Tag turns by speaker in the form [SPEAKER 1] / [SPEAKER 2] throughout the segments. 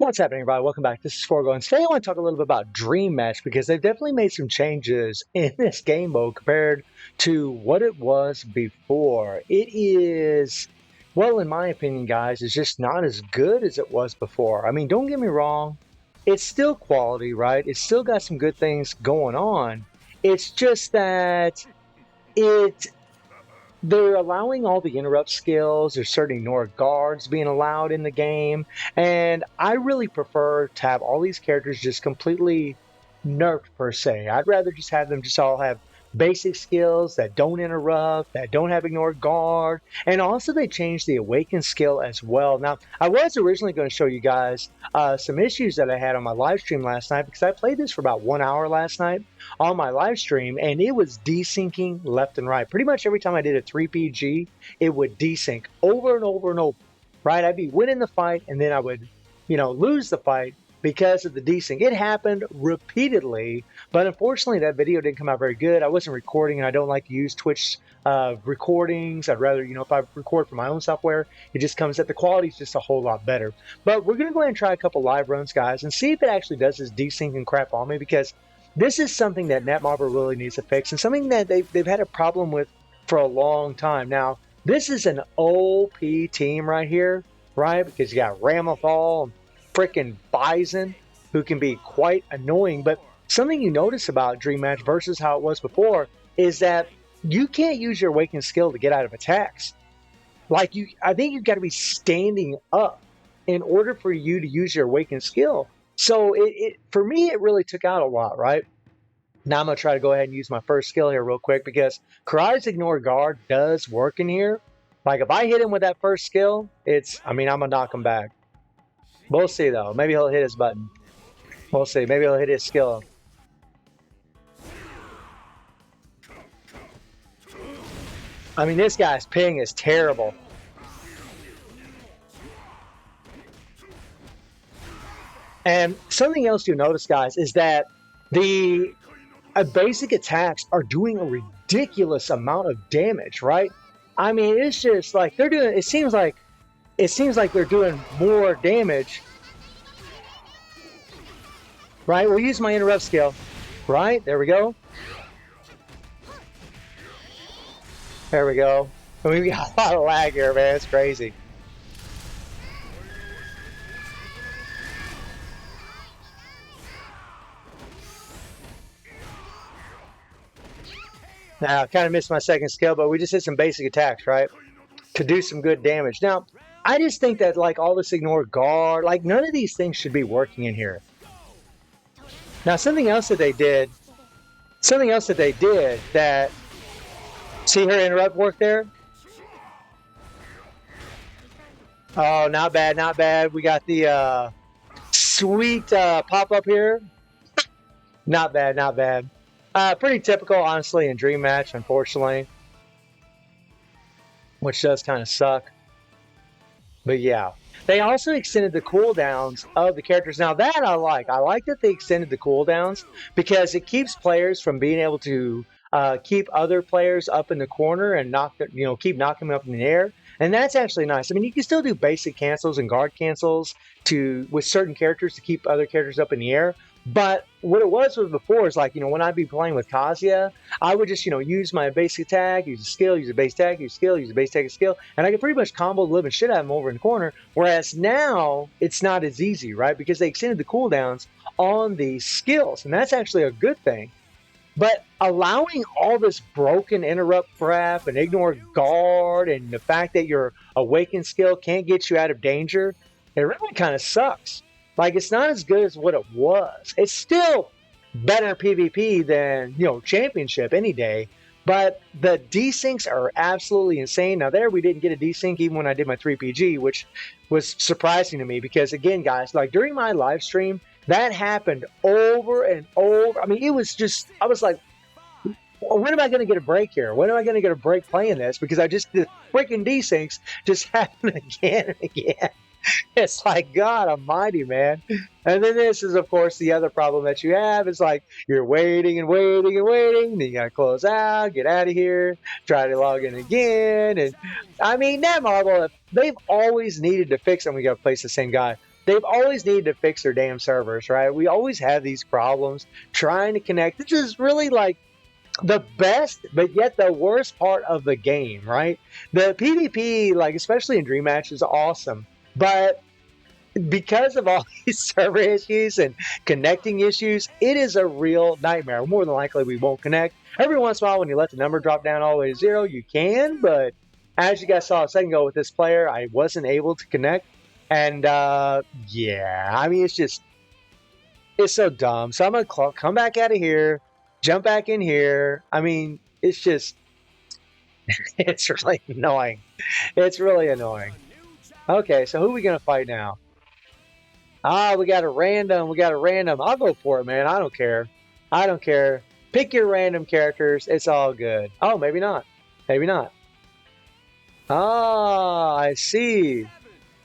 [SPEAKER 1] What's happening, everybody? Welcome back. This is Forgo, and today I want to talk a little bit about Dream Match because they've definitely made some changes in this game mode compared to what it was before. It is, well, in my opinion, guys, it's just not as good as it was before. I mean, don't get me wrong, it's still quality, right? It's still got some good things going on. It's just that it they're allowing all the interrupt skills. There's certain ignore guards being allowed in the game, and I really prefer to have all these characters just completely nerfed per se. I'd rather just have them just all have basic skills that don't interrupt, that don't have ignore guard, and also they changed the awaken skill as well. Now, I was originally going to show you guys some issues that I had on my live stream last night because I played this for about 1 hour last night on my live stream, and it was desyncing left and right. Pretty much every time I did a 3PG, it would desync over and over and over, right? I'd be winning the fight, and then I would, lose the fight because of the desync. It happened repeatedly, but unfortunately that video didn't come out very good. I wasn't recording, and I don't like to use Twitch recordings. I'd rather, if I record from my own software, it just comes that the quality is just a whole lot better. But we're going to go ahead and try a couple live runs, guys, and see if it actually does this desyncing crap on me, because this is something that Netmarble really needs to fix, and something that they've had a problem with for a long time. Now, this is an OP team right here, right? Because you got Ramlethal and freaking Bison, who can be quite annoying. But something you notice about Dream Match versus how it was before is that you can't use your Awaken skill to get out of attacks. I think you've got to be standing up in order for you to use your Awaken skill. So for me, it really took out a lot, right? Now I'm going to try to go ahead and use my first skill here real quick, because Karai's Ignore Guard does work in here. Like, if I hit him with that first skill, I'm going to knock him back. We'll see, though. Maybe he'll hit his button. We'll see. Maybe he'll hit his skill. I mean, this guy's ping is terrible. And something else you'll notice, guys, is that the basic attacks are doing a ridiculous amount of damage, right? I mean, it's just like they're doing, it seems like they're doing more damage, right? We'll use my interrupt skill, right? There we go. There we go. I mean, we got a lot of lag here, man. It's crazy. Now, I kind of missed my second skill, but we just hit some basic attacks, right? To do some good damage. Now, I just think that, like, all this ignore guard, like, none of these things should be working in here. Now, something else that they did, that, see her interrupt work there? Oh, not bad, not bad. We got the sweet pop-up here. Not bad, not bad. Pretty typical, honestly, in Dream Match, unfortunately. Which does kind of suck. But yeah. They also extended the cooldowns of the characters. Now that I like. I like that they extended the cooldowns, because it keeps players from being able to keep other players up in the corner and keep knocking them up in the air. And that's actually nice. I mean, you can still do basic cancels and guard cancels with certain characters to keep other characters up in the air. But what it was before is, like, when I'd be playing with Kazuya, I would just, use my basic attack, use a skill, use a base attack, use a skill, use a base attack, a skill, and I could pretty much combo the living shit out of them over in the corner. Whereas now, it's not as easy, right? Because they extended the cooldowns on these skills, and that's actually a good thing. But allowing all this broken interrupt crap and ignore guard and the fact that your awaken skill can't get you out of danger, it really kind of sucks. Like, it's not as good as what it was. It's still better PvP than, Championship any day. But the desyncs are absolutely insane. Now, there we didn't get a desync even when I did my 3PG, which was surprising to me. Because, again, guys, like, during my live stream, that happened over and over. I mean, it was just, I was like, when am I going to get a break here? When am I going to get a break playing this? Because I just, the freaking desyncs just happen again and again. It's like, God almighty, man. And then this is, of course, the other problem that you have. Is like, you're waiting and waiting and waiting. Then you got to close out, get out of here, try to log in again. And I mean, Netmarble, they've always needed to fix it. We got to place the same guy. they've always needed to fix their damn servers, right? We always have these problems trying to connect. This is really like the best, but yet the worst part of the game, right? The PvP, like especially in Dream Match, is awesome, but because of all these server issues and connecting issues, it is a real nightmare. More than likely, we won't connect. Every once in a while, when you let the number drop down all the way to 0, you can, but as you guys saw a second ago with this player, I wasn't able to connect. And yeah, I mean, it's so dumb. So I'm going to come back out of here, jump back in here. I mean, it's just, it's really annoying. It's really annoying. Okay, so who are we going to fight now? Ah, we got a random. We got a random. I'll go for it, man. I don't care. I don't care. Pick your random characters. It's all good. Oh, maybe not. Maybe not. Ah, I see.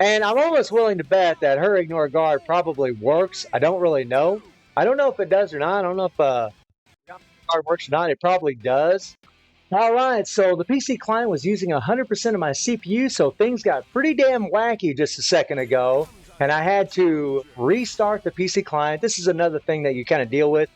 [SPEAKER 1] And I'm almost willing to bet that her ignore guard probably works. I don't really know. I don't know if it does or not. I don't know if guard works or not. It probably does. All right, so the PC client was using 100% of my CPU, so things got pretty damn wacky just a second ago, and I had to restart the PC client. This is another thing that you kind of deal with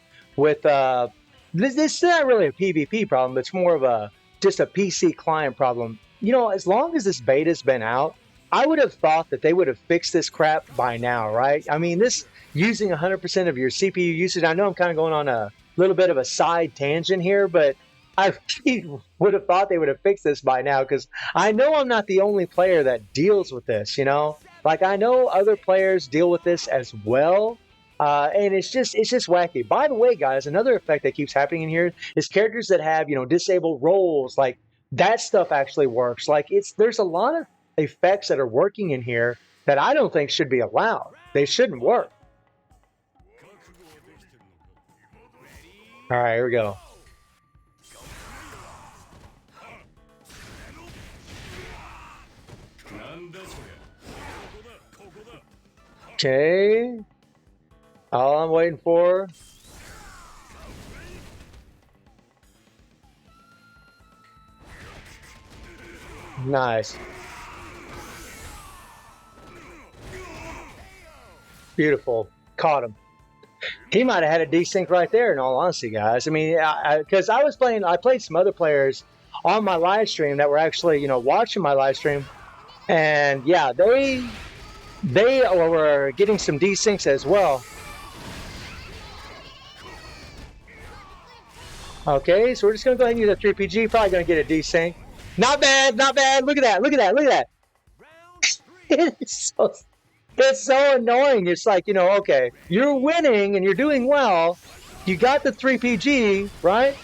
[SPEAKER 1] this is not really a PvP problem, it's more of just a PC client problem. You know, as long as this beta's been out, I would have thought that they would have fixed this crap by now, right? I mean, this using 100% of your CPU usage, I know I'm kind of going on a little bit of a side tangent here, but I really would have thought they would have fixed this by now, because I know I'm not the only player that deals with this, you know? Like, I know other players deal with this as well, and it's just wacky. By the way, guys, another effect that keeps happening in here is characters that have, you know, disabled roles, like, that stuff actually works. Like, there's a lot of effects that are working in here that I don't think should be allowed. They shouldn't work. All right, here we go. Okay. All I'm waiting for. Nice. Beautiful. Caught him. He might have had a desync right there, in all honesty, guys. I mean, because I played some other players on my live stream that were actually, you know, watching my live stream. And yeah, they were getting some desyncs as well. Okay, so we're just going to go ahead and use a 3PG. Probably going to get a desync. Not bad, not bad. Look at that, look at that, look at that. It's so annoying. It's like, you know, okay, you're winning and you're doing well. You got the 3PG, right?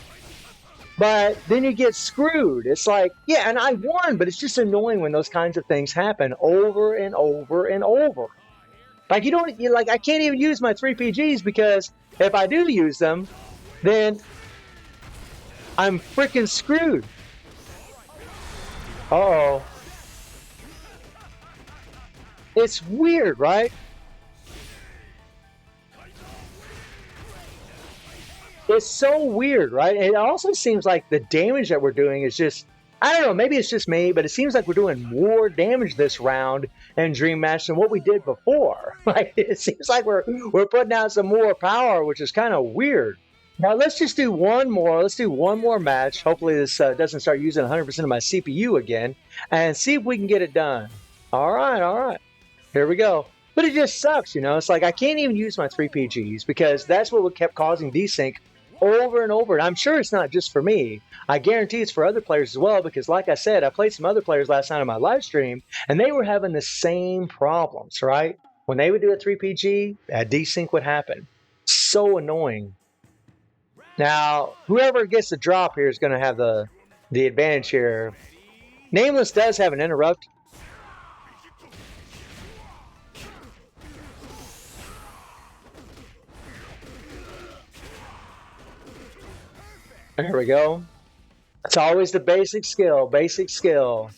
[SPEAKER 1] But then you get screwed. It's like, yeah, and I won, but it's just annoying when those kinds of things happen over and over and over. Like, I can't even use my 3PGs, because if I do use them, then I'm freaking screwed. Uh-oh. It's weird, right? It's so weird, right? And it also seems like the damage that we're doing is just, I don't know, maybe it's just me, but it seems like we're doing more damage this round in Dream Match than what we did before. Like, it seems like we're putting out some more power, which is kind of weird. Now, let's just do one more. Let's do one more match. Hopefully this doesn't start using 100% of my CPU again, and see if we can get it done. All right, all right. Here we go. But it just sucks, you know? It's like I can't even use my 3PGs, because that's what kept causing desync over and over. And I'm sure it's not just for me. I guarantee it's for other players as well, because like I said, I played some other players last night on my live stream, and they were having the same problems, right? When they would do a 3PG, a desync would happen. So annoying. Now, whoever gets the drop here is going to have the advantage here. Nameless does have an interrupt. There we go. It's always the basic skill, basic skill.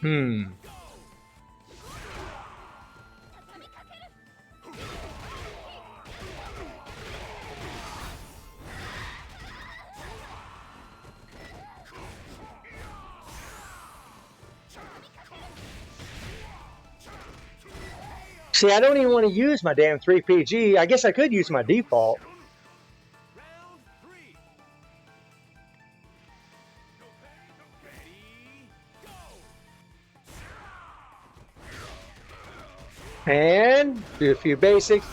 [SPEAKER 1] Hmm. See, I don't even want to use my damn 3PG. I guess I could use my default. And do a few basics.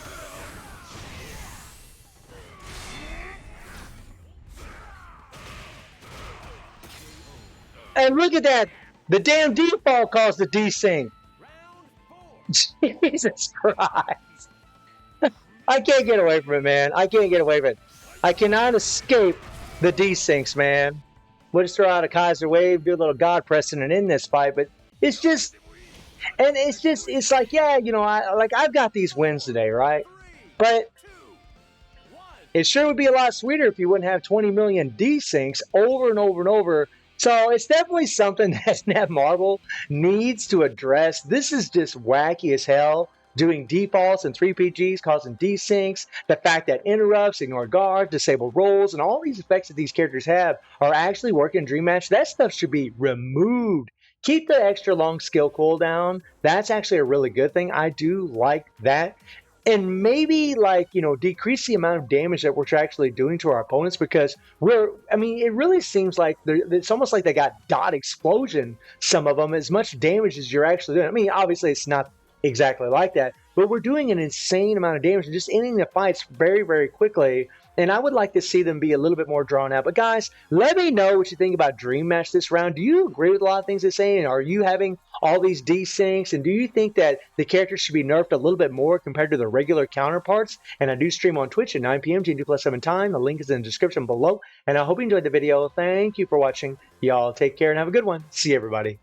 [SPEAKER 1] And look at that. The damn default caused the desync. Jesus Christ. I can't get away from it, man. I can't get away from it. I cannot escape the desyncs, man. We'll just throw out a Kaiser wave, do a little God precedent in this fight, but it's just, and it's like, yeah, you know, I've got these wins today, right? But it sure would be a lot sweeter if you wouldn't have 20 million desyncs over and over and over. So it's definitely something that Netmarble needs to address. This is just wacky as hell. Doing defaults and 3PGs causing desyncs, the fact that interrupts, ignore guards, disable rolls, and all these effects that these characters have are actually working in Dream Match. That stuff should be removed. Keep the extra long skill cooldown. That's actually a really good thing. I do like that. And maybe, like, you know, decrease the amount of damage that we're actually doing to our opponents, because it really seems like it's almost like they got dot explosion, some of them, as much damage as you're actually doing. I mean, obviously it's not exactly like that, but we're doing an insane amount of damage and just ending the fights very, very quickly. And I would like to see them be a little bit more drawn out. But guys, let me know what you think about Dream Match this round. Do you agree with a lot of things they're saying? Are you having all these desyncs? And do you think that the characters should be nerfed a little bit more compared to the regular counterparts? And I do stream on Twitch at 9 p.m. GMT+7 time. The link is in the description below. And I hope you enjoyed the video. Thank you for watching. Y'all take care and have a good one. See you, everybody.